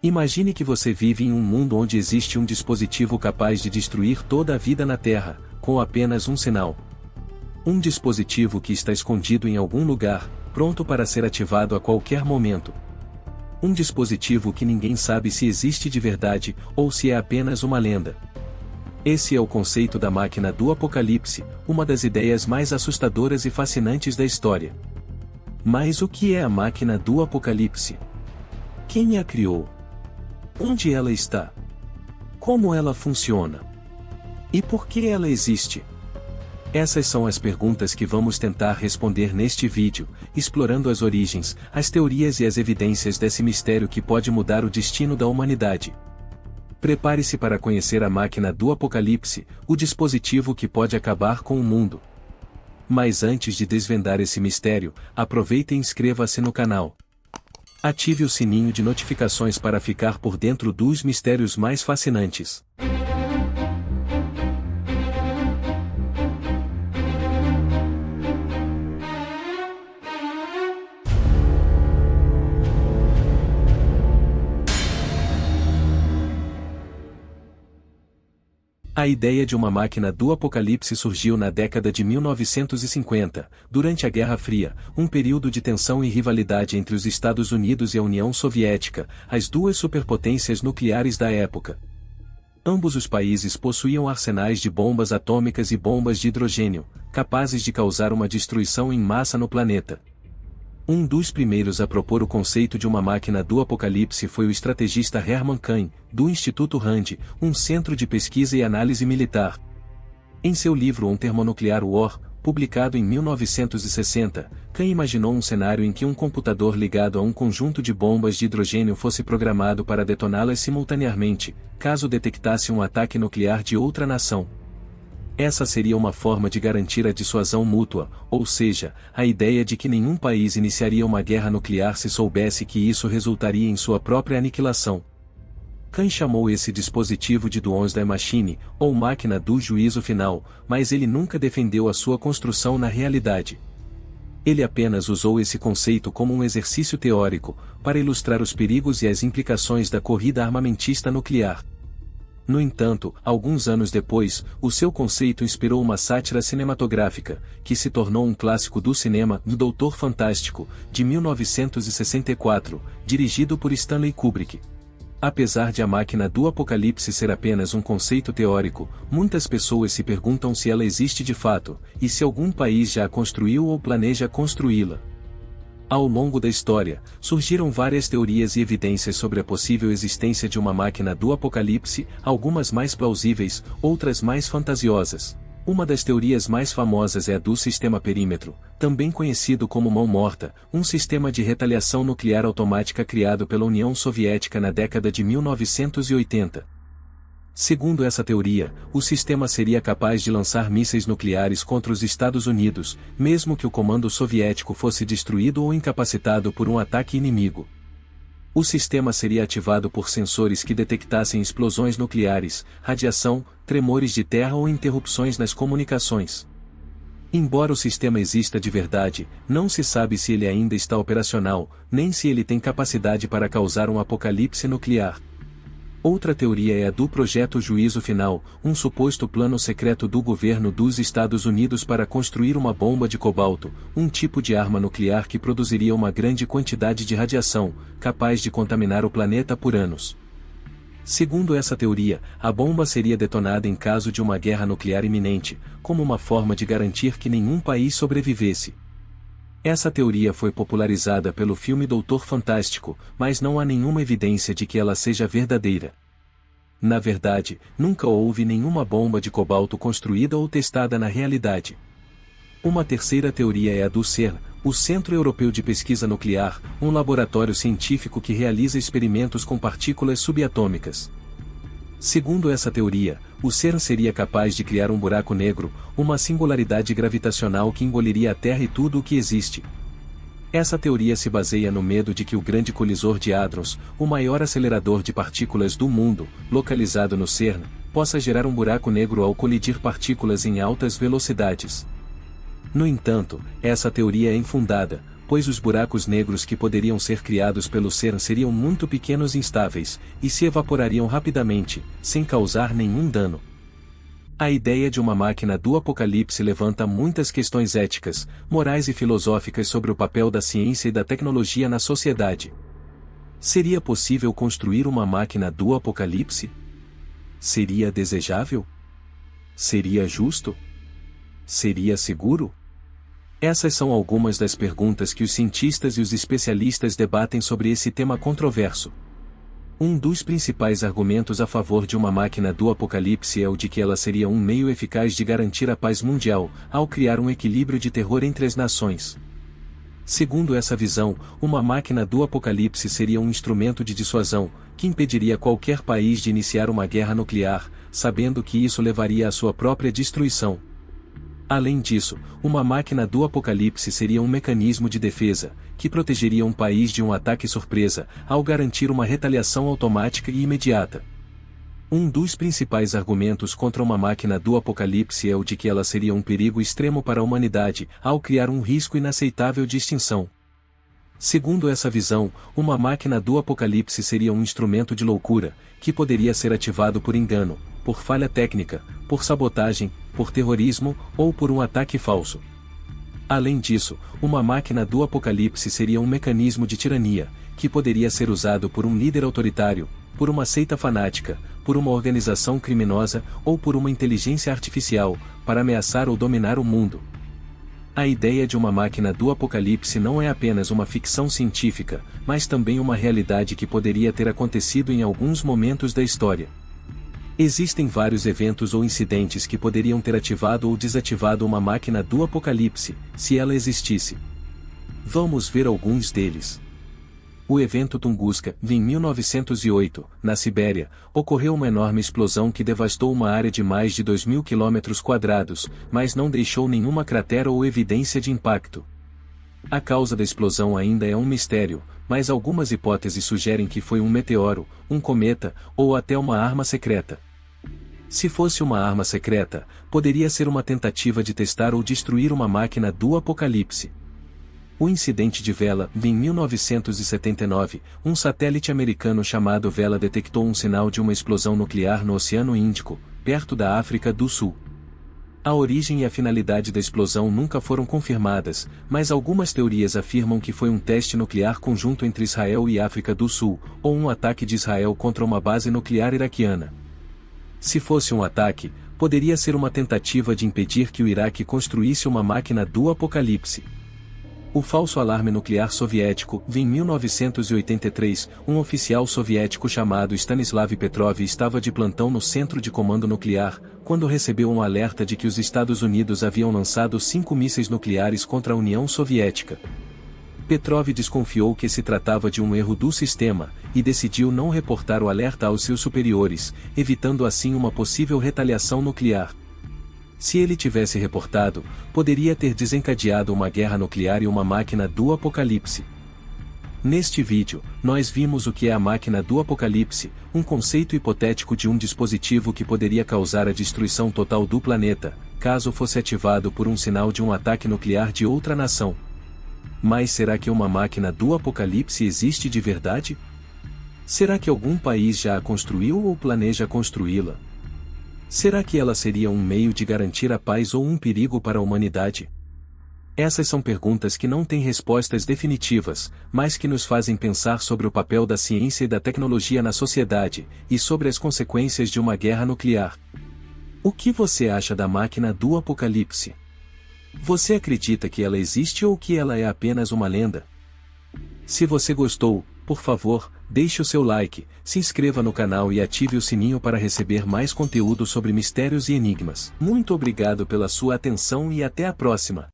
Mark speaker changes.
Speaker 1: Imagine que você vive em um mundo onde existe um dispositivo capaz de destruir toda a vida na Terra, com apenas um sinal. Um dispositivo que está escondido em algum lugar, pronto para ser ativado a qualquer momento. Um dispositivo que ninguém sabe se existe de verdade, ou se é apenas uma lenda. Esse é o conceito da máquina do apocalipse, uma das ideias mais assustadoras e fascinantes da história. Mas o que é a máquina do apocalipse? Quem a criou? Onde ela está? Como ela funciona? E por que ela existe? Essas são as perguntas que vamos tentar responder neste vídeo, explorando as origens, as teorias e as evidências desse mistério que pode mudar o destino da humanidade. Prepare-se para conhecer a máquina do apocalipse, o dispositivo que pode acabar com o mundo. Mas antes de desvendar esse mistério, aproveite e inscreva-se no canal. Ative o sininho de notificações para ficar por dentro dos mistérios mais fascinantes. A ideia de uma máquina do apocalipse surgiu na década de 1950, durante a Guerra Fria, um período de tensão e rivalidade entre os Estados Unidos e a União Soviética, as duas superpotências nucleares da época. Ambos os países possuíam arsenais de bombas atômicas e bombas de hidrogênio, capazes de causar uma destruição em massa no planeta. Um dos primeiros a propor o conceito de uma máquina do apocalipse foi o estrategista Hermann Kahn, do Instituto Rand, um centro de pesquisa e análise militar. Em seu livro On Thermonuclear War, publicado em 1960, Kahn imaginou um cenário em que um computador ligado a um conjunto de bombas de hidrogênio fosse programado para detoná-las simultaneamente, caso detectasse um ataque nuclear de outra nação. Essa seria uma forma de garantir a dissuasão mútua, ou seja, a ideia de que nenhum país iniciaria uma guerra nuclear se soubesse que isso resultaria em sua própria aniquilação. Kahn chamou esse dispositivo de Doomsday Machine, ou máquina do juízo final, mas ele nunca defendeu a sua construção na realidade. Ele apenas usou esse conceito como um exercício teórico, para ilustrar os perigos e as implicações da corrida armamentista nuclear. No entanto, alguns anos depois, o seu conceito inspirou uma sátira cinematográfica, que se tornou um clássico do cinema, O Doutor Fantástico, de 1964, dirigido por Stanley Kubrick. Apesar de a máquina do apocalipse ser apenas um conceito teórico, muitas pessoas se perguntam se ela existe de fato, e se algum país já a construiu ou planeja construí-la. Ao longo da história, surgiram várias teorias e evidências sobre a possível existência de uma máquina do apocalipse, algumas mais plausíveis, outras mais fantasiosas. Uma das teorias mais famosas é a do Sistema Perímetro, também conhecido como Mão Morta, um sistema de retaliação nuclear automática criado pela União Soviética na década de 1980. Segundo essa teoria, o sistema seria capaz de lançar mísseis nucleares contra os Estados Unidos, mesmo que o comando soviético fosse destruído ou incapacitado por um ataque inimigo. O sistema seria ativado por sensores que detectassem explosões nucleares, radiação, tremores de terra ou interrupções nas comunicações. Embora o sistema exista de verdade, não se sabe se ele ainda está operacional, nem se ele tem capacidade para causar um apocalipse nuclear. Outra teoria é a do Projeto Juízo Final, um suposto plano secreto do governo dos Estados Unidos para construir uma bomba de cobalto, um tipo de arma nuclear que produziria uma grande quantidade de radiação, capaz de contaminar o planeta por anos. Segundo essa teoria, a bomba seria detonada em caso de uma guerra nuclear iminente, como uma forma de garantir que nenhum país sobrevivesse. Essa teoria foi popularizada pelo filme Doutor Fantástico, mas não há nenhuma evidência de que ela seja verdadeira. Na verdade, nunca houve nenhuma bomba de cobalto construída ou testada na realidade. Uma terceira teoria é a do CERN, o Centro Europeu de Pesquisa Nuclear, um laboratório científico que realiza experimentos com partículas subatômicas. Segundo essa teoria, o CERN seria capaz de criar um buraco negro, uma singularidade gravitacional que engoliria a Terra e tudo o que existe. Essa teoria se baseia no medo de que o Grande Colisor de Hadrons, o maior acelerador de partículas do mundo, localizado no CERN, possa gerar um buraco negro ao colidir partículas em altas velocidades. No entanto, essa teoria é infundada, pois os buracos negros que poderiam ser criados pelo CERN seriam muito pequenos e instáveis, e se evaporariam rapidamente, sem causar nenhum dano. A ideia de uma máquina do apocalipse levanta muitas questões éticas, morais e filosóficas sobre o papel da ciência e da tecnologia na sociedade. Seria possível construir uma máquina do apocalipse? Seria desejável? Seria justo? Seria seguro? Essas são algumas das perguntas que os cientistas e os especialistas debatem sobre esse tema controverso. Um dos principais argumentos a favor de uma máquina do apocalipse é o de que ela seria um meio eficaz de garantir a paz mundial, ao criar um equilíbrio de terror entre as nações. Segundo essa visão, uma máquina do apocalipse seria um instrumento de dissuasão, que impediria qualquer país de iniciar uma guerra nuclear, sabendo que isso levaria à sua própria destruição. Além disso, uma máquina do apocalipse seria um mecanismo de defesa, que protegeria um país de um ataque surpresa, ao garantir uma retaliação automática e imediata. Um dos principais argumentos contra uma máquina do apocalipse é o de que ela seria um perigo extremo para a humanidade, ao criar um risco inaceitável de extinção. Segundo essa visão, uma máquina do apocalipse seria um instrumento de loucura, que poderia ser ativado por engano, por falha técnica, por sabotagem, por terrorismo, ou por um ataque falso. Além disso, uma máquina do apocalipse seria um mecanismo de tirania, que poderia ser usado por um líder autoritário, por uma seita fanática, por uma organização criminosa, ou por uma inteligência artificial, para ameaçar ou dominar o mundo. A ideia de uma máquina do apocalipse não é apenas uma ficção científica, mas também uma realidade que poderia ter acontecido em alguns momentos da história. Existem vários eventos ou incidentes que poderiam ter ativado ou desativado uma máquina do apocalipse, se ela existisse. Vamos ver alguns deles. O evento Tunguska, em 1908, na Sibéria, ocorreu uma enorme explosão que devastou uma área de mais de 2.000 km², mas não deixou nenhuma cratera ou evidência de impacto. A causa da explosão ainda é um mistério, mas algumas hipóteses sugerem que foi um meteoro, um cometa, ou até uma arma secreta. Se fosse uma arma secreta, poderia ser uma tentativa de testar ou destruir uma máquina do apocalipse. O incidente de Vela, em 1979, um satélite americano chamado Vela detectou um sinal de uma explosão nuclear no Oceano Índico, perto da África do Sul. A origem e a finalidade da explosão nunca foram confirmadas, mas algumas teorias afirmam que foi um teste nuclear conjunto entre Israel e África do Sul, ou um ataque de Israel contra uma base nuclear iraquiana. Se fosse um ataque, poderia ser uma tentativa de impedir que o Iraque construísse uma máquina do apocalipse. O falso alarme nuclear soviético, em 1983, um oficial soviético chamado Stanislav Petrov estava de plantão no Centro de Comando Nuclear, quando recebeu um alerta de que os Estados Unidos haviam lançado 5 mísseis nucleares contra a União Soviética. Petrov desconfiou que se tratava de um erro do sistema, e decidiu não reportar o alerta aos seus superiores, evitando assim uma possível retaliação nuclear. Se ele tivesse reportado, poderia ter desencadeado uma guerra nuclear e uma máquina do apocalipse. Neste vídeo, nós vimos o que é a máquina do apocalipse, um conceito hipotético de um dispositivo que poderia causar a destruição total do planeta, caso fosse ativado por um sinal de um ataque nuclear de outra nação. Mas será que uma máquina do apocalipse existe de verdade? Será que algum país já a construiu ou planeja construí-la? Será que ela seria um meio de garantir a paz ou um perigo para a humanidade? Essas são perguntas que não têm respostas definitivas, mas que nos fazem pensar sobre o papel da ciência e da tecnologia na sociedade, e sobre as consequências de uma guerra nuclear. O que você acha da máquina do apocalipse? Você acredita que ela existe ou que ela é apenas uma lenda? Se você gostou, por favor, deixe o seu like, se inscreva no canal e ative o sininho para receber mais conteúdo sobre mistérios e enigmas. Muito obrigado pela sua atenção e até a próxima!